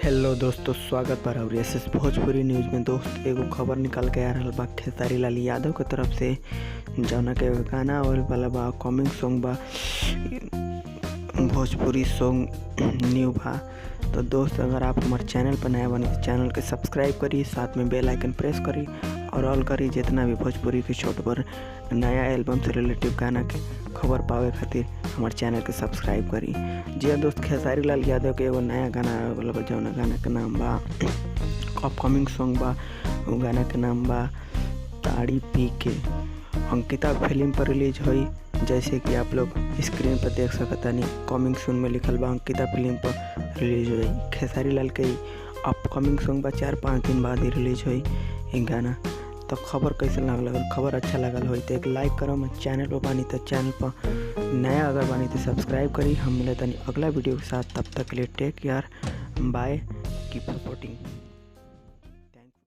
Hello दोस्तों, स्वागत बा और एसएस भोजपुरी न्यूज़ में। दोस्त एगो खबर निकल के आ रहल बा खेसारी लाल यादव के तरफ से, जौना के गाना आवल वाला बा, कमिंग सॉन्ग बा, भोजपुरी सॉन्ग न्यू बा। तो दोस्त, अगर आप हमारे चैनल पर नया बने तो चैनल के सब्सक्राइब करी, साथ में बेल आइकन प्रेस करी और ऑल करी, जितना भी भोजपुरी के छोट पर नया एल्बम से रिलेटिव गाना के खबर पावे खातिर हमारे चैनल के सब्सक्राइब करी। जी हाँ दोस्त, खेसारी लाल यादव के एगो नया गाना आवे वाला बा, जौना गाना के नाम बा अपकमिंग सॉन्ग बा। वो गाना के नाम बा ताड़ी पी के। अंकिता फिल्म पर रिलीज हुई, जैसे कि आप लोग स्क्रीन पर देख सकतानी। कमिंग सून में लिखल बा अंकिता फिल्म पर रिलीज हुई। खेसारी लाल के अपकमिंग सॉन्ग बा, 4-5 दिन बाद ही रिलीज हुई ये गाना। तो खबर कैसे लगल? खबर अच्छा लगल हो तो एक लाइक करो। चैनल पर बानी तो चैनल पर नया अगर बानी तो सब्सक्राइब करी। हम मिले तनी अगला वीडियो के साथ, तब तक के लिए take care, bye, keep supporting.